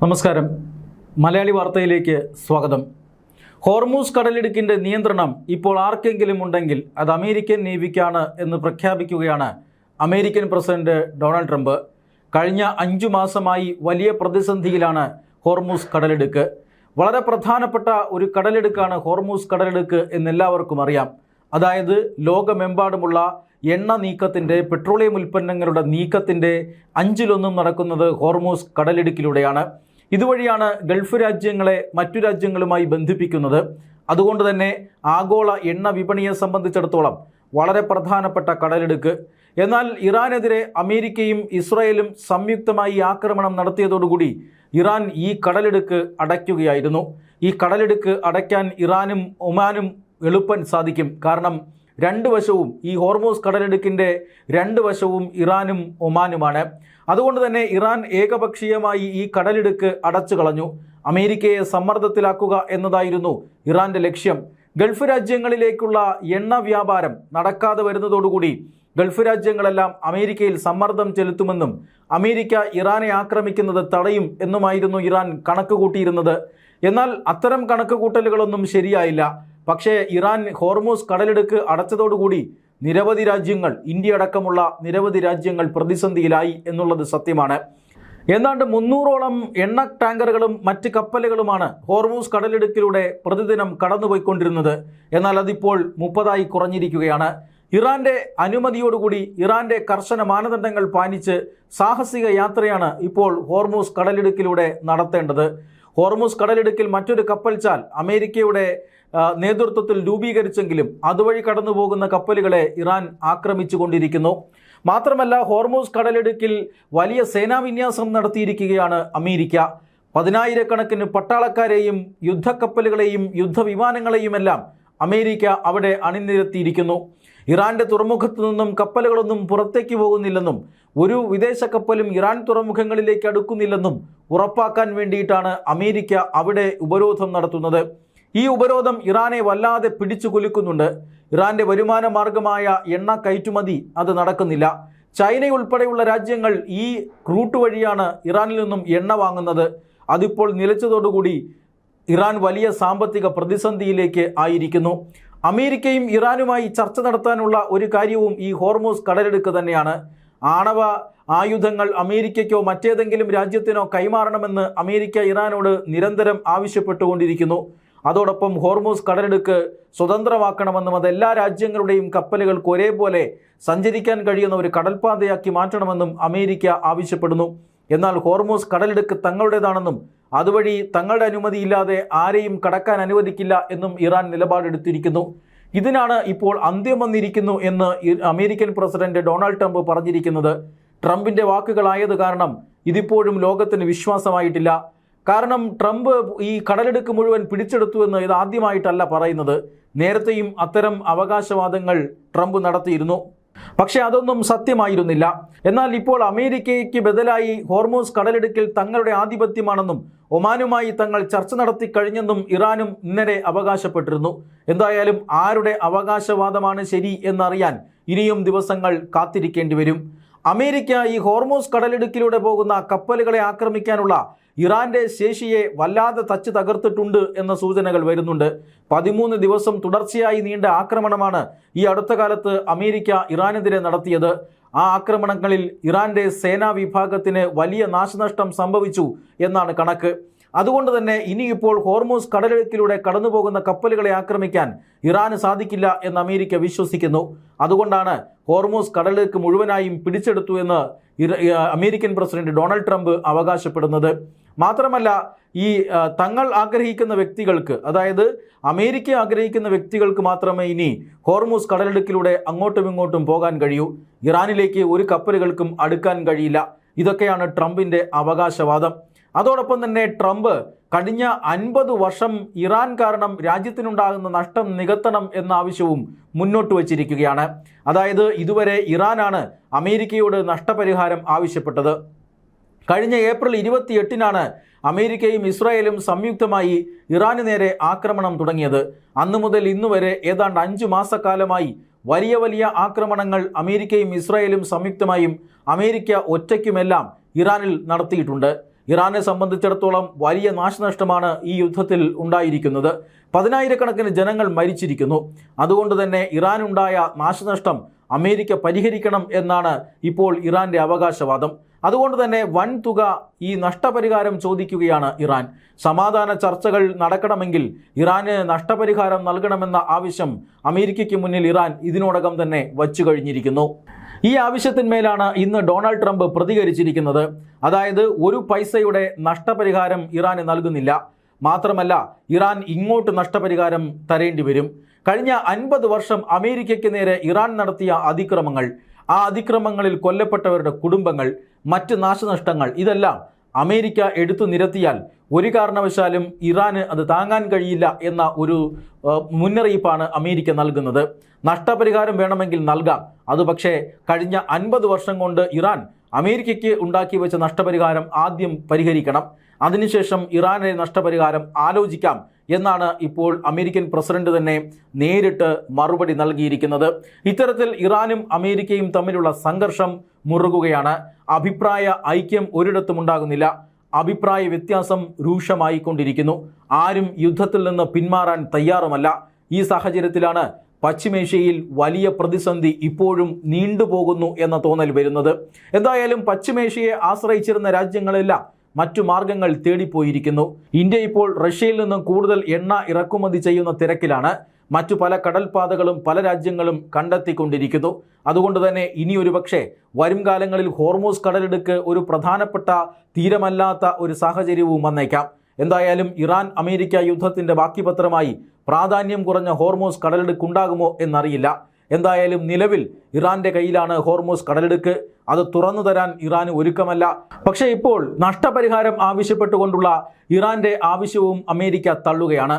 നമസ്കാരം. മലയാളി വാർത്തയിലേക്ക് സ്വാഗതം. ഹോർമൂസ് കടലിടുക്കിൻ്റെ നിയന്ത്രണം ഇപ്പോൾ ആർക്കെങ്കിലും ഉണ്ടെങ്കിൽ അത് അമേരിക്കൻ നേവിക്കാണ് എന്ന് പ്രഖ്യാപിക്കുകയാണ് അമേരിക്കൻ പ്രസിഡന്റ് ഡൊണാൾഡ് ട്രംപ്. കഴിഞ്ഞ 5 മാസമായി വലിയ പ്രതിസന്ധിയിലാണ് ഹോർമൂസ് കടലിടുക്ക്. വളരെ പ്രധാനപ്പെട്ട ഒരു കടലിടുക്കാണ് ഹോർമൂസ് കടലിടുക്ക് എന്നെല്ലാവർക്കും അറിയാം. അതായത് ലോകമെമ്പാടുമുള്ള എണ്ണ നീക്കത്തിൻ്റെ, പെട്രോളിയം ഉൽപ്പന്നങ്ങളുടെ നീക്കത്തിൻ്റെ 1/5 നടക്കുന്നത് ഹോർമൂസ് കടലിടുക്കിലൂടെയാണ്. ഇതുവഴിയാണ് ഗൾഫ് രാജ്യങ്ങളെ മറ്റു രാജ്യങ്ങളുമായി ബന്ധിപ്പിക്കുന്നത്. അതുകൊണ്ട് തന്നെ ആഗോള എണ്ണ വിപണിയെ സംബന്ധിച്ചിടത്തോളം വളരെ പ്രധാനപ്പെട്ട കടലിടുക്ക്. എന്നാൽ ഇറാനെതിരെ അമേരിക്കയും ഇസ്രായേലും സംയുക്തമായി ആക്രമണം നടത്തിയതോടുകൂടി ഇറാൻ ഈ കടലിടുക്ക് അടയ്ക്കുകയായിരുന്നു. ഈ കടലിടുക്ക് അടയ്ക്കാൻ ഇറാനും ഒമാനും എളുപ്പം സാധിക്കും. കാരണം രണ്ട് വശവും, ഈ ഹോർമൂസ് കടലിടുക്കിൻ്റെ 2 വശവും ഇറാനും ഒമാനുമാണ്. അതുകൊണ്ട് തന്നെ ഇറാൻ ഏകപക്ഷീയമായി ഈ കടലിടുക്ക് അടച്ചു കളഞ്ഞു. അമേരിക്കയെ സമ്മർദ്ദത്തിലാക്കുക എന്നതായിരുന്നു ഇറാൻ്റെ ലക്ഷ്യം. ഗൾഫ് രാജ്യങ്ങളിലേക്കുള്ള എണ്ണ വ്യാപാരം നടക്കാതെ വരുന്നതോടുകൂടി ഗൾഫ് രാജ്യങ്ങളെല്ലാം അമേരിക്കയിൽ സമ്മർദ്ദം ചെലുത്തുമെന്നും അമേരിക്ക ഇറാനെ ആക്രമിക്കുന്നത് തടയും എന്നുമായിരുന്നു ഇറാൻ കണക്ക് കൂട്ടിയിരുന്നത്. എന്നാൽ അത്തരം കണക്ക് കൂട്ടലുകളൊന്നും ശരിയായില്ല. പക്ഷേ ഇറാൻ ഹോർമൂസ് കടലിടുക്ക് അടച്ചതോടുകൂടി നിരവധി രാജ്യങ്ങൾ, ഇന്ത്യ അടക്കമുള്ള നിരവധി രാജ്യങ്ങൾ പ്രതിസന്ധിയിലായി എന്നുള്ളത് സത്യമാണ്. ഏതാണ്ട് 300ഓളം എണ്ണ ടാങ്കറുകളും മറ്റ് കപ്പലുകളുമാണ് ഹോർമൂസ് കടലിടുക്കിലൂടെ പ്രതിദിനം കടന്നുപോയിക്കൊണ്ടിരുന്നത്. എന്നാൽ അതിപ്പോൾ 30ആയി കുറഞ്ഞിരിക്കുകയാണ്. ഇറാൻ്റെ അനുമതിയോടുകൂടി, ഇറാൻ്റെ കർശന മാനദണ്ഡങ്ങൾ പാലിച്ച് സാഹസിക യാത്രയാണ് ഇപ്പോൾ ഹോർമൂസ് കടലിടുക്കിലൂടെ നടത്തേണ്ടത്. ഹോർമൂസ് കടലിടുക്കിൽ മറ്റൊരു കപ്പൽച്ചാൽ അമേരിക്കയുടെ നേതൃത്വത്തിൽ രൂപീകരിച്ചെങ്കിലും അതുവഴി കടന്നു പോകുന്ന കപ്പലുകളെ ഇറാൻ ആക്രമിച്ചു കൊണ്ടിരിക്കുന്നു. മാത്രമല്ല, ഹോർമൂസ് കടലിടുക്കിൽ വലിയ സേനാവിന്യാസം നടത്തിയിരിക്കുകയാണ് അമേരിക്ക. 10,000-കണക്കിന് പട്ടാളക്കാരെയും യുദ്ധക്കപ്പലുകളെയും യുദ്ധവിമാനങ്ങളെയുമെല്ലാം അമേരിക്ക അവിടെ അണിനിരത്തിയിരിക്കുന്നു. ഇറാന്റെ തുറമുഖത്തു നിന്നും കപ്പലുകളൊന്നും പുറത്തേക്ക് പോകുന്നില്ലെന്നും ഒരു വിദേശ കപ്പലും ഇറാൻ തുറമുഖങ്ങളിലേക്ക് അടുക്കുന്നില്ലെന്നും ഉറപ്പാക്കാൻ വേണ്ടിയിട്ടാണ് അമേരിക്ക അവിടെ ഉപരോധം നടത്തുന്നത്. ഈ ഉപരോധം ഇറാനെ വല്ലാതെ പിടിച്ചു കുലുക്കുന്നുണ്ട്. ഇറാന്റെ വരുമാന മാർഗമായ എണ്ണ കയറ്റുമതി അത് നടക്കുന്നില്ല. ചൈനയുൾപ്പെടെയുള്ള രാജ്യങ്ങൾ ഈ റൂട്ട് വഴിയാണ് ഇറാനിൽ നിന്നും എണ്ണ വാങ്ങുന്നത്. അതിപ്പോൾ നിലച്ചതോടുകൂടി ഇറാൻ വലിയ സാമ്പത്തിക പ്രതിസന്ധിയിലേക്ക് ആയിരിക്കുന്നു. അമേരിക്കയും ഇറാനുമായി ചർച്ച നടത്താനുള്ള ഒരു കാര്യവും ഈ ഹോർമൂസ് കടലിടുക്ക് തന്നെയാണ്. ആണവ ആയുധങ്ങൾ അമേരിക്കയ്ക്കോ മറ്റേതെങ്കിലും രാജ്യത്തിനോ കൈമാറണമെന്ന് അമേരിക്ക ഇറാനോട് നിരന്തരം ആവശ്യപ്പെട്ടുകൊണ്ടിരിക്കുന്നു. അതോടൊപ്പം ഹോർമൂസ് കടലിടുക്ക് സ്വതന്ത്രമാക്കണമെന്നും അതെല്ലാ രാജ്യങ്ങളുടെയും കപ്പലുകൾക്ക് ഒരേപോലെ സഞ്ചരിക്കാൻ കഴിയുന്ന ഒരു കടൽപ്പാതയാക്കി മാറ്റണമെന്നും അമേരിക്ക ആവശ്യപ്പെടുന്നു. എന്നാൽ ഹോർമൂസ് കടലിടുക്ക് തങ്ങളുടേതാണെന്നും അതുവഴി തങ്ങളുടെ അനുമതിയില്ലാതെ ആരെയും കടക്കാൻ അനുവദിക്കില്ല എന്നും ഇറാൻ നിലപാടെടുത്തിരിക്കുന്നു. ഇതിനാണ് ഇപ്പോൾ അന്ത്യം വന്നിരിക്കുന്നു എന്ന് അമേരിക്കൻ പ്രസിഡന്റ് ഡൊണാൾഡ് ട്രംപ് പറഞ്ഞിരിക്കുന്നത്. ട്രംപിൻ്റെ വാക്കുകളായത് കാരണം ഇതിപ്പോഴും ലോകത്തിന് വിശ്വാസമായിട്ടില്ല. കാരണം ട്രംപ് ഈ കടലിടുക്ക് മുഴുവൻ പിടിച്ചെടുത്തു എന്ന് ഇത് ആദ്യമായിട്ടല്ല പറയുന്നത്. നേരത്തെയും അത്തരം അവകാശവാദങ്ങൾ ട്രംപ് നടത്തിയിരുന്നു. പക്ഷേ അതൊന്നും സത്യമായിരുന്നില്ല. എന്നാൽ ഇപ്പോൾ അമേരിക്കയ്ക്ക് ബദലായി ഹോർമൂസ് കടലിടുക്കിൽ തങ്ങളുടെ ആധിപത്യമാണെന്നും ഒമാനുമായി തങ്ങൾ ചർച്ച നടത്തി കഴിഞ്ഞെന്നും ഇറാനും ഇന്നലെ അവകാശപ്പെട്ടിരുന്നു. എന്തായാലും ആരുടെ അവകാശവാദമാണ് ശരി എന്നറിയാൻ ഇനിയും ദിവസങ്ങൾ കാത്തിരിക്കേണ്ടി വരും. അമേരിക്ക ഈ ഹോർമൂസ് കടലിടുക്കിലൂടെ പോകുന്ന കപ്പലുകളെ ആക്രമിക്കാനുള്ള ഇറാന്റെ ശേഷിയെ വല്ലാതെ തച്ച് തകർത്തിട്ടുണ്ട് എന്ന സൂചനകൾ വരുന്നുണ്ട്. 13 ദിവസം തുടർച്ചയായി നീണ്ട ആക്രമണമാണ് ഈ അടുത്ത കാലത്ത് അമേരിക്ക ഇറാനെതിരെ നടത്തിയത്. ആ ആക്രമണങ്ങളിൽ ഇറാന്റെ സേനാ വിഭാഗത്തിന് വലിയ നാശനഷ്ടം സംഭവിച്ചു എന്നാണ് കണക്ക്. അതുകൊണ്ട് തന്നെ ഇനിയിപ്പോൾ ഹോർമൂസ് കടലിടുക്കിലൂടെ കടന്നുപോകുന്ന കപ്പലുകളെ ആക്രമിക്കാൻ ഇറാന് സാധിക്കില്ല എന്ന് അമേരിക്ക വിശ്വസിക്കുന്നു. അതുകൊണ്ടാണ് ഹോർമൂസ് കടലിടുക്ക് മുഴുവനായും പിടിച്ചെടുത്തു എന്ന് അമേരിക്കൻ പ്രസിഡന്റ് ഡൊണാൾഡ് ട്രംപ് അവകാശപ്പെടുന്നത്. മാത്രമല്ല, ഈ തങ്ങൾ ആഗ്രഹിക്കുന്ന വ്യക്തികൾക്ക്, അതായത് അമേരിക്ക ആഗ്രഹിക്കുന്ന വ്യക്തികൾക്ക് മാത്രമേ ഇനി ഹോർമൂസ് കടലിടുക്കിലൂടെ അങ്ങോട്ടും ഇങ്ങോട്ടും പോകാൻ കഴിയൂ. ഇറാനിലേക്ക് ഒരു കപ്പലുകൾക്കും അടുക്കാൻ കഴിയില്ല. ഇതൊക്കെയാണ് ട്രംപിൻ്റെ അവകാശവാദം. അതോടൊപ്പം തന്നെ ട്രംപ് കഴിഞ്ഞ 50 വർഷം ഇറാൻ കാരണം രാജ്യത്തിനുണ്ടാകുന്ന നഷ്ടം നികത്തണം എന്ന ആവശ്യവും മുന്നോട്ട് വച്ചിരിക്കുകയാണ്. അതായത് ഇതുവരെ ഇറാനാണ് അമേരിക്കയോട് നഷ്ടപരിഹാരം ആവശ്യപ്പെട്ടത്. കഴിഞ്ഞ ഏപ്രിൽ 28-നാണ് അമേരിക്കയും ഇസ്രായേലും സംയുക്തമായി ഇറാന് നേരെ ആക്രമണം തുടങ്ങിയത്. അന്നു മുതൽ ഇന്നുവരെ ഏതാണ്ട് 5 മാസക്കാലമായി വലിയ വലിയ ആക്രമണങ്ങൾ അമേരിക്കയും ഇസ്രായേലും സംയുക്തമായും അമേരിക്ക ഒറ്റയ്ക്കുമെല്ലാം ഇറാനിൽ നടത്തിയിട്ടുണ്ട്. ഇറാനെ സംബന്ധിച്ചിടത്തോളം വലിയ നാശനഷ്ടമാണ് ഈ യുദ്ധത്തിൽ ഉണ്ടായിരിക്കുന്നത്. 10,000-കണക്കിന് ജനങ്ങൾ മരിച്ചിരിക്കുന്നു. അതുകൊണ്ട് തന്നെ ഇറാനുണ്ടായ നാശനഷ്ടം അമേരിക്ക പരിഹരിക്കണം എന്നാണ് ഇപ്പോൾ ഇറാന്റെ അവകാശവാദം. അതുകൊണ്ട് തന്നെ വൻ തുക ഈ നഷ്ടപരിഹാരം ചോദിക്കുകയാണ് ഇറാൻ. സമാധാന ചർച്ചകൾ നടക്കണമെങ്കിൽ ഇറാന് നഷ്ടപരിഹാരം നൽകണമെന്ന ആവശ്യം അമേരിക്കയ്ക്ക് മുന്നിൽ ഇറാൻ ഇതിനോടകം തന്നെ വച്ചു കഴിഞ്ഞിരിക്കുന്നു. ഈ ആവശ്യത്തിന്മേലാണ് ഇന്ന് ഡൊണാൾഡ് ട്രംപ് പ്രതികരിച്ചിരിക്കുന്നത്. അതായത് ഒരു പൈസയുടെ നഷ്ടപരിഹാരം ഇറാന് നൽകുന്നില്ല. മാത്രമല്ല, ഇറാൻ ഇങ്ങോട്ട് നഷ്ടപരിഹാരം തരേണ്ടി വരും. കഴിഞ്ഞ 50 വർഷം അമേരിക്കയ്ക്ക് നേരെ ഇറാൻ നടത്തിയ അതിക്രമങ്ങൾ, ആ അതിക്രമങ്ങളിൽ കൊല്ലപ്പെട്ടവരുടെ കുടുംബങ്ങൾ, മറ്റ് നാശനഷ്ടങ്ങൾ, ഇതെല്ലാം അമേരിക്ക എടുത്തു നിരത്തിയാൽ ഒരു കാരണവശാലും ഇറാന് അത് താങ്ങാൻ കഴിയില്ല എന്ന ഒരു മുന്നറിയിപ്പാണ് അമേരിക്ക നൽകുന്നത്. നഷ്ടപരിഹാരം വേണമെങ്കിൽ നൽകാം. അത് പക്ഷേ കഴിഞ്ഞ 50 വർഷം കൊണ്ട് ഇറാൻ അമേരിക്കയ്ക്ക് ഉണ്ടാക്കി വെച്ച നഷ്ടപരിഹാരം ആദ്യം പരിഹരിക്കണം. അതിനുശേഷം ഇറാന്റെ നഷ്ടപരിഹാരം ആലോചിക്കാം എന്നാണ് ഇപ്പോൾ അമേരിക്കൻ പ്രസിഡന്റ് തന്നെ നേരിട്ട് മറുപടി നൽകിയിരിക്കുന്നത്. ഇത്തരത്തിൽ ഇറാനും അമേരിക്കയും തമ്മിലുള്ള സംഘർഷം മുറുകുകയാണ്. അഭിപ്രായ ഐക്യം ഒരിടത്തും ഉണ്ടാകുന്നില്ല. അഭിപ്രായ വ്യത്യാസം രൂക്ഷമായിക്കൊണ്ടിരിക്കുന്നു. ആരും യുദ്ധത്തിൽ നിന്ന് പിന്മാറാൻ തയ്യാറുമല്ല. ഈ സാഹചര്യത്തിലാണ് പശ്ചിമേഷ്യയിൽ വലിയ പ്രതിസന്ധി ഇപ്പോഴും നീണ്ടുപോകുന്നു എന്ന തോന്നൽ വരുന്നത്. എന്തായാലും പശ്ചിമേഷ്യയെ ആശ്രയിച്ചിരുന്ന രാജ്യങ്ങളെല്ലാം മറ്റു മാർഗങ്ങൾ തേടിപ്പോയിരിക്കുന്നു. ഇന്ത്യ ഇപ്പോൾ റഷ്യയിൽ നിന്നും കൂടുതൽ എണ്ണ ഇറക്കുമതി ചെയ്യുന്ന തിരക്കിലാണ്. മറ്റു പല കടൽപാതകളും പല രാജ്യങ്ങളും കണ്ടെത്തിക്കൊണ്ടിരിക്കുന്നു. അതുകൊണ്ട് തന്നെ ഇനി ഒരു പക്ഷേ വരും കാലങ്ങളിൽ ഹോർമൂസ് കടലിടുക്ക് ഒരു പ്രധാനപ്പെട്ട തീരമല്ലാത്ത ഒരു സാഹചര്യവും വന്നേക്കാം. എന്തായാലും ഇറാൻ അമേരിക്ക യുദ്ധത്തിൻ്റെ ബാക്കി പത്രമായി പ്രാധാന്യം കുറഞ്ഞ ഹോർമൂസ് കടലിടുക്ക് ഉണ്ടാകുമോ എന്നറിയില്ല. എന്തായാലും നിലവിൽ ഇറാന്റെ കയ്യിലാണ് ഹോർമൂസ് കടലിടുക്ക്. അത് തുറന്നു തരാൻ ഇറാന് ഒരുക്കമല്ല. പക്ഷേ ഇപ്പോൾ നഷ്ടപരിഹാരം ആവശ്യപ്പെട്ടുകൊണ്ടുള്ള ഇറാന്റെ ആവശ്യവും അമേരിക്ക തള്ളുകയാണ്.